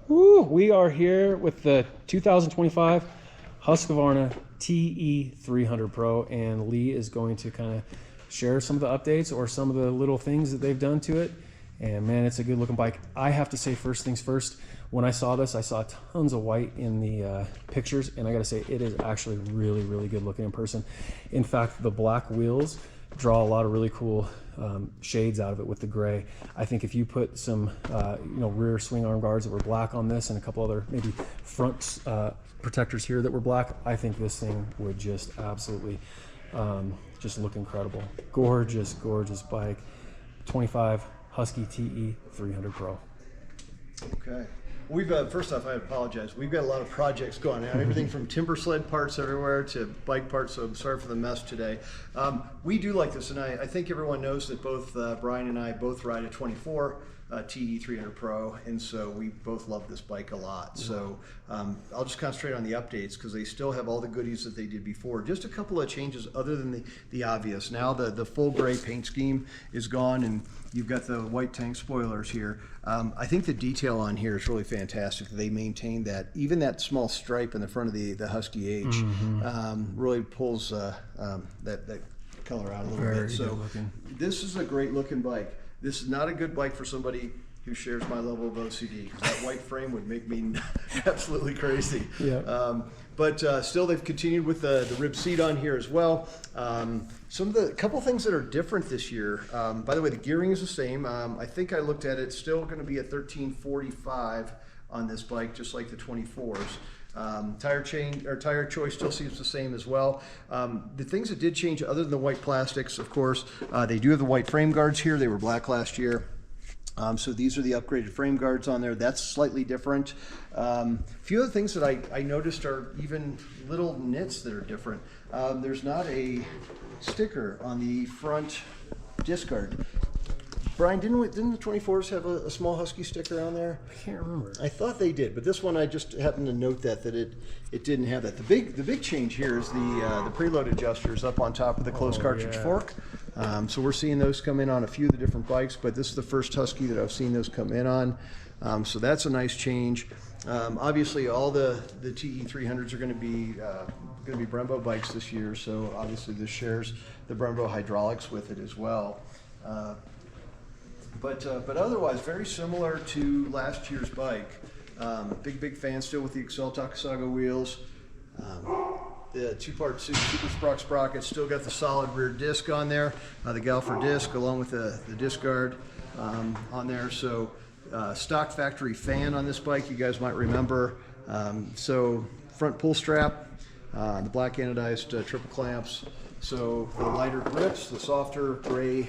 Woo, we are here with the 2025 Husqvarna TE300 Pro, and Lee is going to kind of share some of the updates or some of the little things that they've done to it. And man, it's a good looking bike. I have to say, first things first, when I saw this, I saw tons of white in the pictures, and I gotta say, it is actually really, really good looking in person. In fact, the black wheels draw a lot of really cool shades out of it with the gray. I think if you put some rear swing arm guards that were black on this and a couple other maybe front protectors here that were black, I think this thing would just absolutely just look incredible. Gorgeous, gorgeous bike. 25 Husky TE300 Pro. Okay. We've first off, I apologize. We've got a lot of projects going on. Everything from timber sled parts everywhere to bike parts. So I'm sorry for the mess today. We do like this, and I think everyone knows that both Brian and I both ride a 24 TE300 Pro, and so we both love this bike a lot. So I'll just concentrate on the updates because they still have all the goodies that they did before. Just a couple of changes other than the obvious. Now the full gray paint scheme is gone, and you've got the white tank spoilers here. I think the detail on here is really fantastic. They maintain that. Even that small stripe in the front of the Husky H really pulls that color out a little bit. So this is a great looking bike. This is not a good bike for somebody who shares my level of OCD, because that white frame would make me absolutely crazy. Yeah. But still, they've continued with the rib seat on here as well. Couple things that are different this year. By the way, the gearing is the same. I think I looked at it, still going to be a 1345 on this bike, just like the 24s. Tire choice still seems the same as well. The things that did change, other than the white plastics, of course, they do have the white frame guards here. They were black last year. So these are the upgraded frame guards on there. That's slightly different. A few other things that I noticed are even little nits that are different. There's not a sticker on the front disc guard. Brian, didn't the 24s have a small Husky sticker on there? I can't remember. I thought they did, but this one I just happened to note that it didn't have that. The big change here is the preload adjusters up on top of the closed cartridge fork. So we're seeing those come in on a few of the different bikes, but this is the first Husky that I've seen those come in on. So that's a nice change. Obviously, all the TE300s are going to be Brembo bikes this year, so obviously this shares the Brembo hydraulics with it as well. But otherwise, very similar to last year's bike. Big fan still with the Excel Takasago wheels. The two-part Super Sprocket still got the solid rear disc on there, the Galfer disc along with the disc guard on there. So stock factory fan on this bike, you guys might remember. So front pull strap, the black anodized triple clamps. So the lighter grips, the softer gray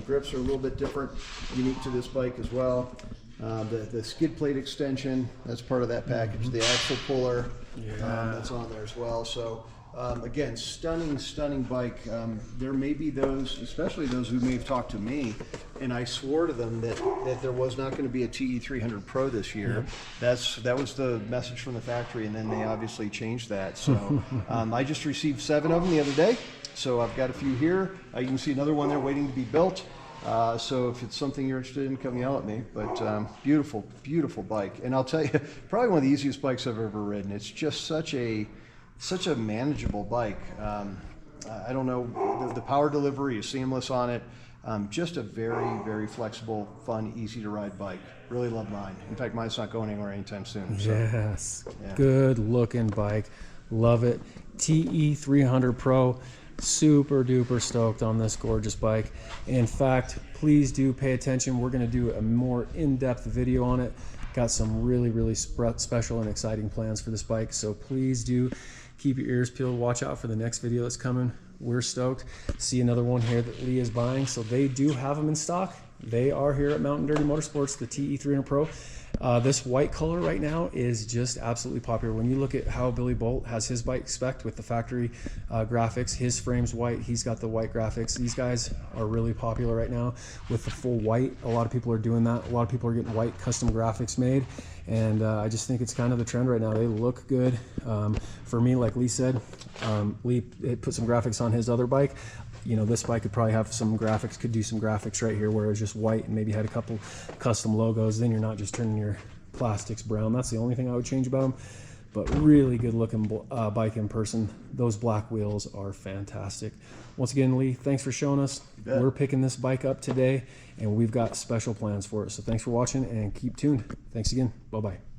grips are a little bit different, unique to this bike as well. The skid plate extension, that's part of that package. The axle puller, that's on there as well. So again, stunning bike. There may be those, especially those who may have talked to me, and I swore to them that there was not going to be a TE300 Pro this year. That was the message from the factory, and then they obviously changed that. So I just received 7 of them the other day. So I've got a few here. You can see another one there waiting to be built. So if it's something you're interested in, come yell at me. But beautiful bike. And I'll tell you, probably one of the easiest bikes I've ever ridden. It's just such a manageable bike. I don't know, the power delivery is seamless on it. Just a very flexible, fun, easy to ride bike. Really love mine. In fact, mine's not going anywhere anytime soon. So, yes, yeah. Good looking bike. Love it. TE300 Pro. Super duper stoked on this gorgeous bike. In fact, please do pay attention. We're going to do a more in-depth video on it. Got some really special and exciting plans for this bike, so please do keep your ears peeled. Watch out for the next video that's coming. We're stoked. See another one here that Lee is buying, so they do have them in stock. They are here at Mountain Dirty Motorsports, the TE300 Pro. This white color right now is just absolutely popular. When you look at how Billy Bolt has his bike spec'd with the factory graphics, his frame's white, he's got the white graphics. These guys are really popular right now with the full white. A lot of people are doing that. A lot of people are getting white custom graphics made, and I just think it's kind of the trend right now. They look good. For me, like Lee said, Lee put some graphics on his other bike. You know, this bike could probably have some graphics, could do some graphics right here where it was just white and maybe had a couple custom logos. Then you're not just turning your plastics brown. That's the only thing I would change about them. But really good looking bike in person. Those black wheels are fantastic. Once again, Lee, thanks for showing us. We're picking this bike up today, and we've got special plans for it. So thanks for watching, and keep tuned. Thanks again. Bye-bye.